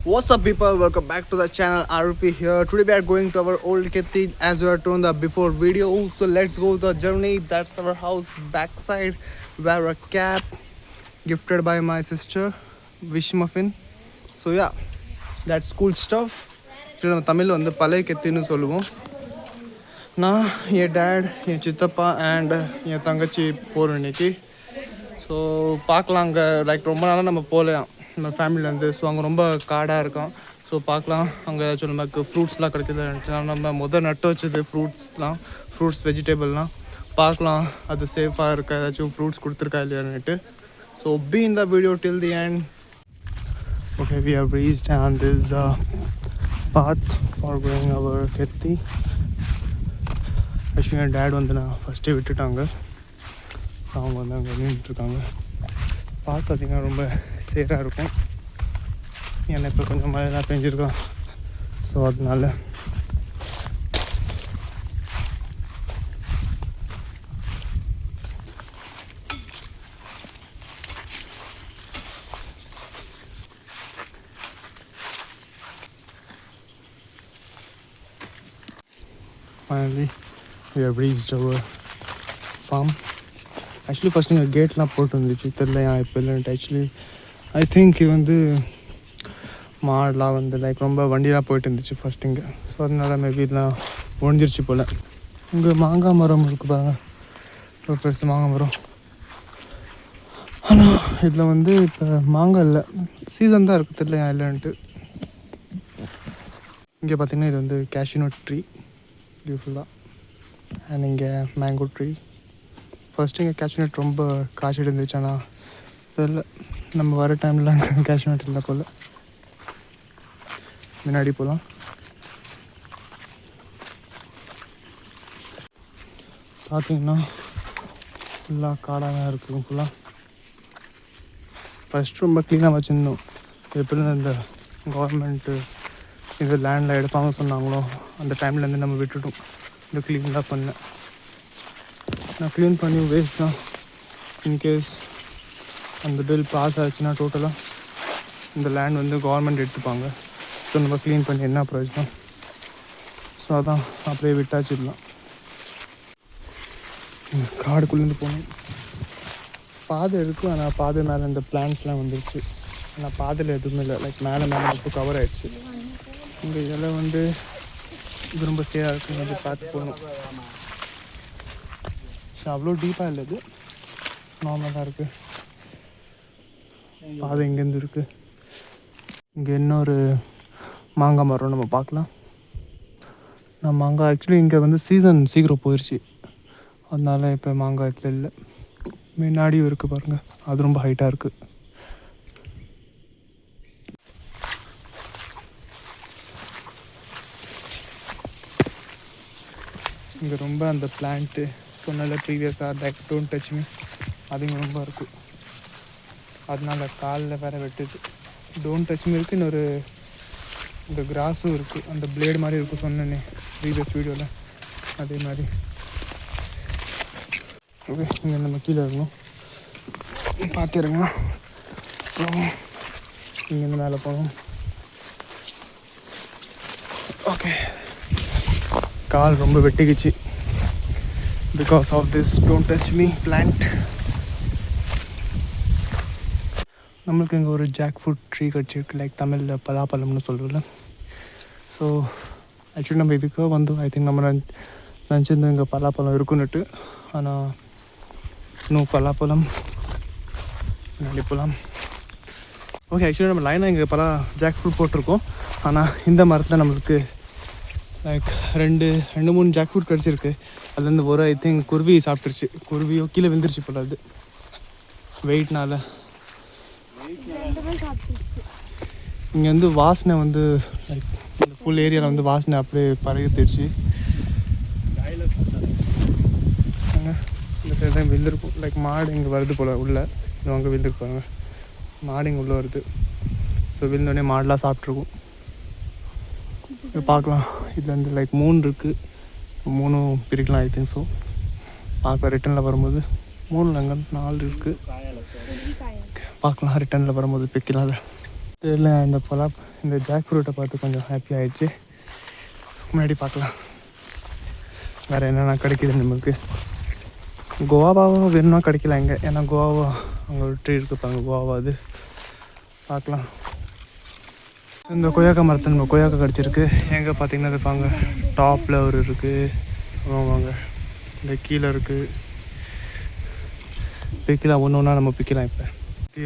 What's up, people? Welcome back to the channel. RP here. Today we are going to our old Kethi as we are told in the before video. So let's go the journey. That's our house backside. Wear a cap gifted by my sister, Wish Muffin. So yeah, that's cool stuff. நம்ம தமிழில் வந்து பழைய கெத்தின்னு சொல்லுவோம். நான் என் date என் சித்தப்பா and என் தங்கச்சி போகிறோம் இன்னைக்கு. ஸோ பார்க்கலாம் அங்கே லைக் ரொம்ப நாளாக நம்ம போகலாம் நம்ம ஃபேமிலியிலேருந்து. ஸோ அங்கே ரொம்ப காடாக இருக்கும். ஸோ பார்க்கலாம் அங்கே ஏதாச்சும் நமக்கு ஃப்ரூட்ஸ்லாம் கிடைக்குது. நம்ம நட்டு வச்சது ஃப்ரூட்ஸ் வெஜிடபிள்லாம் பார்க்கலாம் அது சேஃபாக இருக்கா, ஏதாச்சும் ஃப்ரூட்ஸ் கொடுத்துருக்கா இல்லையான்னுட்டு. So be in the video till the end. Okay, we have reached on this path for going our Kethi. Actually N date வந்து நான் ஃபஸ்ட்டே விட்டுட்டாங்க. ஸோ அவங்க வந்து அங்கே நின்றுட்டுருக்காங்க. பார்க்க பார்த்திங்கன்னா ரொம்ப சேராக இருக்கும். ஏன்னா இப்போ கொஞ்சம் மழைலாம் பெஞ்சிருக்கோம். ஸோ அதனால finally we have reached our farm. Actually first இங்கே கேட்லாம் போட்டு வந்துச்சு, தெரியல இப்போ இல்லைன்ட்டு. ஆக்சுவலி ஐ திங்க் இது வந்து மாடெலாம் வந்து லைக் ரொம்ப வண்டியெலாம் போயிட்டு இருந்துச்சு ஃபஸ்ட் இங்கே. ஸோ அதனால மேபி இதெல்லாம் ஒழிஞ்சிருச்சு போல். இங்கே மாங்காய் மரம் இருக்குது பாருங்கள், ரொம்ப பெருசு மாங்காய் மரம். ஆனால் இதில் வந்து இப்போ மாங்காய் இல்லை, சீசன் தான் இருக்குது, தெரியல இல்லைன்ட்டு. இங்கே பார்த்திங்கன்னா இது வந்து கேஷ்யூநட் ட்ரீ பியூட்டிஃபுல்லாக. அண்ட் இங்கே மேங்கோ ட்ரீ. ஃபஸ்ட்டு இங்கே கேஷ்யூநட் ரொம்ப காய்ச்சிட்டு இருந்துச்சு. ஆனால் தெரியல நம்ம வர டைமில் கேஷ்யூநட் இல்லை போல். முன்னாடி போகலாம். பார்த்தீங்கன்னா ஃபுல்லாக காடாக தான் இருக்குது ஃபுல்லாக. ஃபஸ்ட்டு ரொம்ப க்ளீனாக வச்சுருந்தோம். எப்படி இந்த கவர்மெண்ட்டு இது லேண்டில் எடுப்பாங்க சொன்னாங்களோ அந்த டைம்லேருந்து நம்ம விட்டுட்டோம். இந்த க்ளீன் தான் பண்ணேன். நான் க்ளீன் பண்ணி வேஸ்ட் தான். இன்கேஸ் அந்த பில் பாஸ் ஆச்சுன்னா டோட்டலாக இந்த லேண்ட் வந்து கவர்மெண்ட் எடுத்துப்பாங்க. ஸோ நம்ம க்ளீன் பண்ணி என்ன பிரயோஜனம்? ஸோ அதான் அப்படியே விட்டாச்சிடலாம். காடுக்குள்ளேருந்து போகணும். பாதை இருக்குது, ஆனால் பாதை மேலே இந்த பிளான்ஸ்லாம் வந்துருச்சு. ஆனால் பாதையில் எதுவுமே இல்லை, லைக் மேலே மட்டும் கவர் ஆகிடுச்சு. இங்கே இதெல்லாம் வந்து இது ரொம்ப சேராக இருக்குது, கொஞ்சம் பார்த்து போகணும். ஸோ அவ்வளோ டீப்பாக இல்லை, இது நார்மலாக தான் இருக்குது. பாதை இங்கேருந்து இருக்குது. இங்கே இன்னொரு மாங்காய் மரம் நம்ம பார்க்கலாம். நான் மாங்காய் ஆக்சுவலி இங்கே வந்து சீசன் சீக்கிரம் போயிடுச்சு, அதனால இப்போ மாங்காய் இடத்துல இல்லை. முன்னாடியும் இருக்குது பாருங்கள், அது ரொம்ப ஹைட்டாக இருக்குது. இங்கே ரொம்ப அந்த பிளான்ட்டு சொன்னல ப்ரீவியஸாக லைக் டோன்ட் டச் மீ அது இங்கே ரொம்ப இருக்குது. அதனால காலில் வேறு வெட்டுது. டோன்ட் டச் மீ இருக்குது. இன்னொரு இந்த கிராஸும் இருக்குது, அந்த பிளேடு மாதிரி இருக்கும் சொன்னேனே ப்ரீவியஸ் வீடியோவில், அதே மாதிரி. ஓகே, இங்கே நம்ம கீழே இருக்கணும், பார்த்துருங்க. அப்புறம் இங்கேருந்து மேலே போகணும். ஓகே, கால் ரொம்ப வெட்டிக்குச்சு because of this don't touch me plant. நம்மளுக்கு இங்கே ஒரு ஜாக் ஃப்ரூட் ட்ரீ கிடச்சிருக்கு, லைக் தமிழில் பலாப்பழம்னு சொல்கிறோம்ல. ஸோ ஆக்சுவலி நம்ம இதுக்காக வந்தோம். ஐ திங்க் நம்ம நினச்சிருந்தோம் இங்கே பலாப்பழம் இருக்குன்னுட்டு. ஆனால் இன்னும் பலாப்பழம் முன்னாடி போகலாம். ஓகே, ஆக்சுவலி நம்ம லைனாக இங்கே ஜாக் ஃப்ரூட் போட்டிருக்கோம். ஆனால் இந்த மரத்தில் நம்மளுக்கு லைக் ரெண்டு மூணு ஜாக் ஃப்ரூட் கிடச்சிருக்கு. அதுலேருந்து ஒரு ஐ திங்க் குருவி சாப்பிட்டுருச்சு. குருவியோ கீழே விழுந்துருச்சு போல, அது வெயிட்னால. இங்கே வந்து வாசனை வந்து லைக் இந்த ஃபுல் ஏரியாவில் வந்து வாசனை அப்படியே பரவிடுச்சு. இந்த சைடு தான் விழுந்திருக்கும். லைக் மாடு இங்கே வருது போல் உள்ளே, இது அங்கே விழுந்திருப்பாங்க. மாடு இங்கே உள்ளே வருது. ஸோ விழுந்தோடனே மாடெலாம் சாப்பிட்ருக்கும். இப்போ பார்க்கலாம். இதில் வந்து லைக் 3 இருக்குது, 3 பிரிக்கலாம் ஐ திங்க். ஸோ பார்க்கலாம் ரிட்டனில் வரும்போது 3 4 இருக்குது. பார்க்கலாம் ரிட்டனில் வரும்போது பிக்கலாம். அதை தெரியல இந்த இந்த ஜாக் ஃப்ரூட்டை பார்த்து கொஞ்சம் ஹாப்பி ஆகிடுச்சு. முன்னாடி பார்க்கலாம் வேறு என்னென்ன கிடைக்கிது நம்மளுக்கு. கோவாவும் வேணும்னா கிடைக்கல இங்கே, ஏன்னா கோவா அங்கே ஒரு ட்ரீ இருக்குப்பாங்க கோவா, அது பார்க்கலாம். இந்த கொய்யாக்கா மரத்தில் நம்ம கொய்யாக்கா கிடச்சிருக்கு. எங்கே பார்த்தீங்கன்னா இருப்பாங்க டாப்பில் ஒரு இருக்குது, வாங்க இந்த கீழே இருக்குது. பிக்கலாம் ஒன்று ஒன்றா நம்ம பிக்கலாம். இப்போ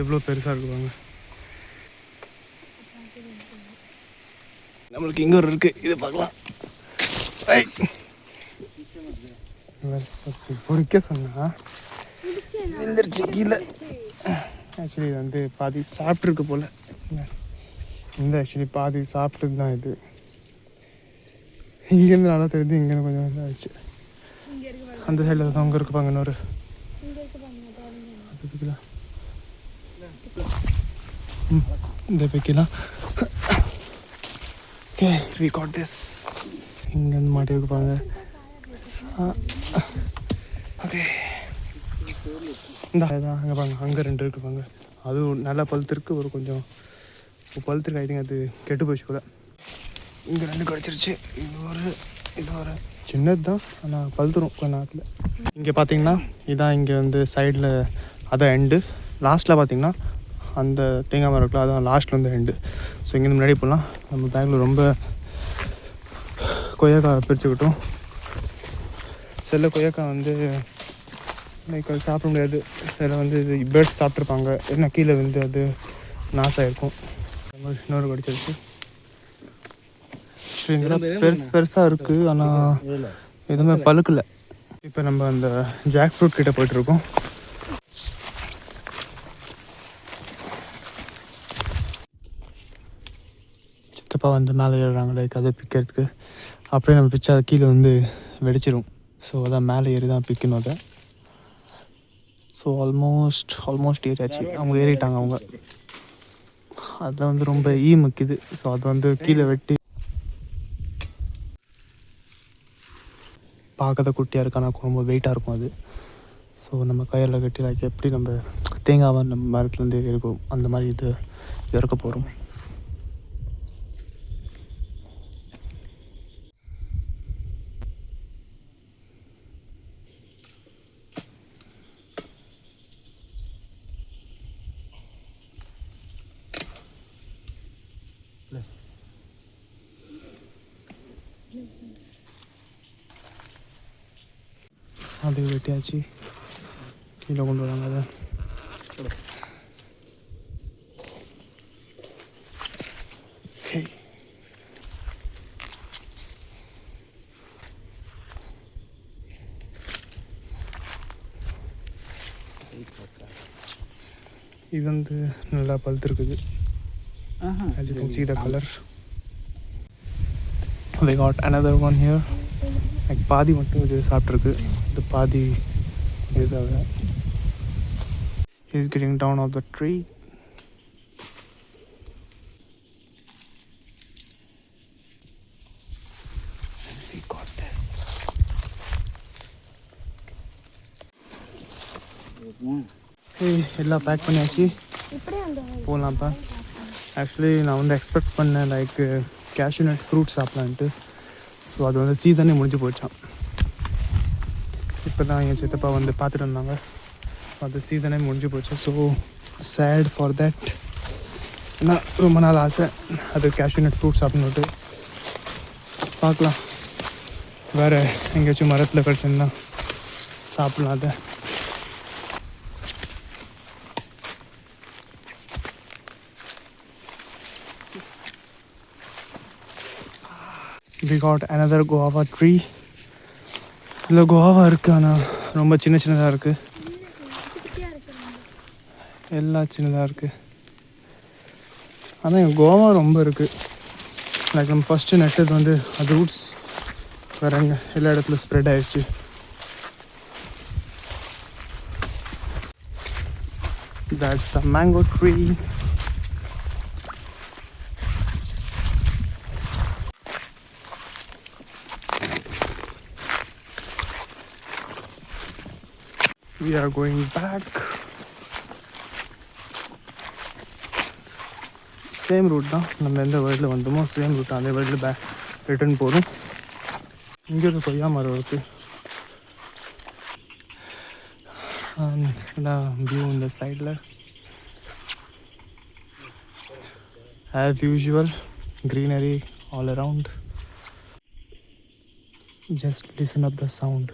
எவ்வளோ பெருசாக இருக்குவாங்க. நம்மளுக்கு இங்கே ஒரு இருக்குது, இது பார்க்கலாம். பொறிக்க சொன்னா விழுந்துருச்சு கீழே. ஆக்சுவலி இது வந்து பாதி சாப்பிட்ருக்கு போல். இந்த ஆக்சுவலி பாதி சாப்பிட்டது தான் இது. இங்கேருந்து நல்லா தெரியுது, இங்கேருந்து கொஞ்சம் இதாகிடுச்சு. அந்த சைடில் அங்கே இருக்குப்பாங்க இன்னொரு. இந்த வைக்கலாம். Okay, we got this. இங்கேருந்து மாட்டி இருக்குப்பாங்க. ஓகே, இந்த அங்கே பாருங்க, அங்கே 2 இருக்குப்பாங்க. அதுவும் நல்லா பழுத்திருக்கு, ஒரு கொஞ்சம் பழுத்திருக்கு. ஐ திங்க் அது கெட்டு போச்சு கூட. இங்கே 2 கிடச்சிருச்சு. இது ஒரு சின்னது தான், ஆனால் பழுத்துரும் கொஞ்ச நேரத்தில். இங்கே பார்த்தீங்கன்னா இதான் இங்கே வந்து சைடில் அதான் எண்டு. லாஸ்ட்டில் பார்த்தீங்கன்னா அந்த தேங்காய் மரம் இருக்குல்ல, அதான் லாஸ்ட்டில் வந்து எண்டு. ஸோ இங்கேருந்து முன்னாடி போகலாம். நம்ம பேக்கில் ரொம்ப கொய்யாக்காய் பிரிச்சுக்கிட்டோம். சில கொய்யாக்காய் வந்து லைக் அது சாப்பிட முடியாது. சில வந்து இது பேர்ட்ஸ் சாப்பிட்ருப்பாங்க, என்ன கீழே வந்து அது நாசாக இருக்கும். இன்னொரு கடிச்சிருச்சு. பெருசாக இருக்குது, ஆனால் எதுவுமே பழுக்கலை. இப்போ நம்ம அந்த ஜாக் ஃப்ரூட் கிட்டே போய்ட்டுருக்கோம். சித்தப்பா வந்து மேலே ஏறுறாங்க லைக் அதை பிக்கிறதுக்கு. அப்படியே நம்ம பிச்சா கீழே வந்து வெடிச்சிரும். ஸோ அதான் மேலே ஏறி தான் பிக்கணும் அதை. ஸோ ஆல்மோஸ்ட் ஏறியாச்சு. அவங்க ஏறிட்டாங்க. அவங்க அதில் வந்து ரொம்ப முக்கியது. ஸோ அது வந்து கீழே வெட்டி பார்க்கறத குட்டியாக இருக்கு, ஆனால் ரொம்ப வெயிட்டாக இருக்கும் அது. ஸோ நம்ம கையில் கட்டி லைக் எப்படி நம்ம தேங்காவை நம்ம மரத்துலேருந்து இருக்கும் அந்த மாதிரி இது இறக்க போகிறோம். அது வெட்டியாச்சு, கீழே கொண்டு வராங்க அதை. இது வந்து நல்லா பழுத்திருக்குது. As you can see the color. We got another one here. Like பாதி மட்டும் இது சாப்பிட்ருக்கு, இது பாதி இதாக. He's getting down off the tree. We got this. Hey, எல்லாம் பேக் பண்ணியாச்சு, போகலாம்ப்பா. ஆக்சுவலி நான் வந்து எக்ஸ்பெக்ட் பண்ணேன் லைக் கேஷ்யூ நட் ஃப்ரூட் சாப்பிட்லான்ட்டு. ஸோ அது வந்து சீசனே முடிஞ்சு போச்சான். இப்போ தான் என் சித்தப்பா வந்து பார்த்துட்டு வந்தாங்க, அது சீசனே முடிஞ்சு போச்சு. So sad for that. ஏன்னா ரொம்ப நாள் ஆசை அது கேஷ்யூ நட் ஃப்ரூட் சாப்பிட்ணுட்டு. பார்க்கலாம், வேறு எங்கேயாச்சும் மரத்தில் கிடச்சுன்னா சாப்பிட்லாம் அதை. We got another guava tree. இதில் குவாவா இருக்குது, ஆனால் ரொம்ப சின்னதாக இருக்குது. எல்லாம் சின்னதாக இருக்குது, ஆனால் எங்கள் கோவா ரொம்ப இருக்குது. லைக் நம்ம ஃபஸ்ட்டு நட்டது வந்து அது ரூட்ஸ் வரங்க எல்லா இடத்துல ஸ்ப்ரெட் ஆயிடுச்சு. That's the mango tree. We are going back. Same route தான், நம்ம எந்த வழியில் வந்தோமோ சேம் ரூட், அதே வழியில் ரிட்டர்ன் போதும். இங்கே ஒரு கொய்யா மரம் இருக்குது. இதான் வியூ இந்த சைடில். As usual, greenery all around. Just listen up the sound.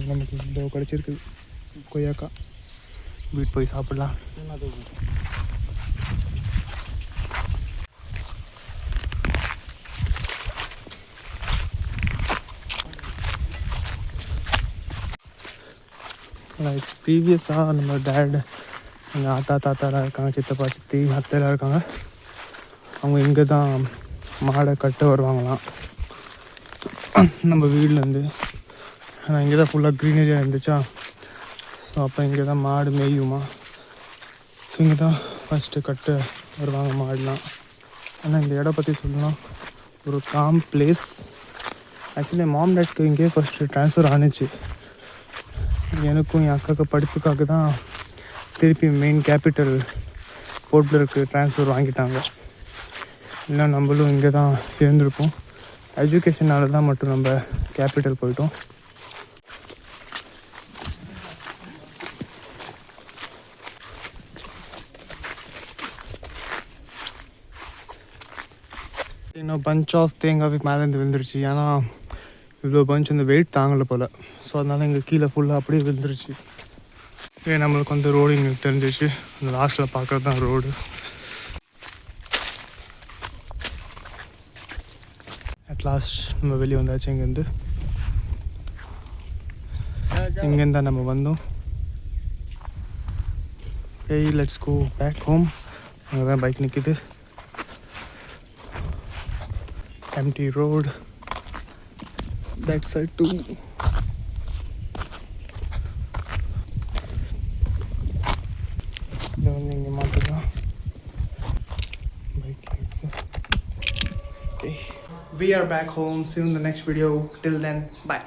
நமக்கு இந்த கிடச்சிருக்கு கொய்யாக்கா, வீட்டு போய் சாப்பிடலாம். லைக் ப்ரீவியஸாக நம்ம டேட், எங்கள் தாத்தாலாம் இருக்காங்க, சித்தப்பா சித்தி அத்தைலாம் இருக்காங்க. அவங்க இங்கே தான் மாடை கட்ட வருவாங்களாம் நம்ம வீட்டிலேருந்து. ஆனால் இங்கே தான் ஃபுல்லாக க்ரீனரியாக இருந்துச்சா, ஸோ அப்போ இங்கே தான் மாடு மேயுமா. ஸோ இங்கே தான் ஃபஸ்ட்டு கட்ட வருவாங்க மாடுலாம். ஆனால் இந்த இடம் பற்றி சொல்லணும்னா ஒரு காம் பிளேஸ். ஆக்சுவலி மாம் டேட்க்கு இங்கே ஃபஸ்ட்டு ட்ரான்ஸ்ஃபர் ஆனிச்சு. எனக்கும் என் அக்காவுக்கு படிப்புக்காக தான் திருப்பி மெயின் கேபிட்டல் போர்ட் பிளேருக்கு ட்ரான்ஸ்ஃபர் வாங்கிட்டாங்க. இல்லை நம்மளும் இங்கே தான் இருந்திருப்போம். எஜுகேஷனால தான் மட்டும் நம்ம கேபிட்டல் போயிட்டோம். இன்னும் பஞ்ச் ஆஃப் தேங்காய் மேலேருந்து விழுந்துருச்சு. ஏன்னா இவ்வளோ பஞ்ச் இந்த வெயிட் தாங்கலை போல். ஸோ அதனால் இங்கே கீழே ஃபுல்லாக அப்படியே விழுந்துருச்சு. நம்மளுக்கு வந்து ரோடு இங்கே தெரிஞ்சிச்சு. அந்த லாஸ்ட்டில் பார்க்குறது தான் ரோடு. அட் லாஸ்ட் நம்ம வெளியே வந்தாச்சு. இங்கேருந்து தான் நம்ம வந்தோம். ஏய் லெட்ஸ் கோ பேக் ஹோம். அங்கே தான் பைக் நிற்கிது. Empty road. That side too. இங்கே மாட்டலாம் bike. Okay. We are back home. See you in the next video. Till then, bye.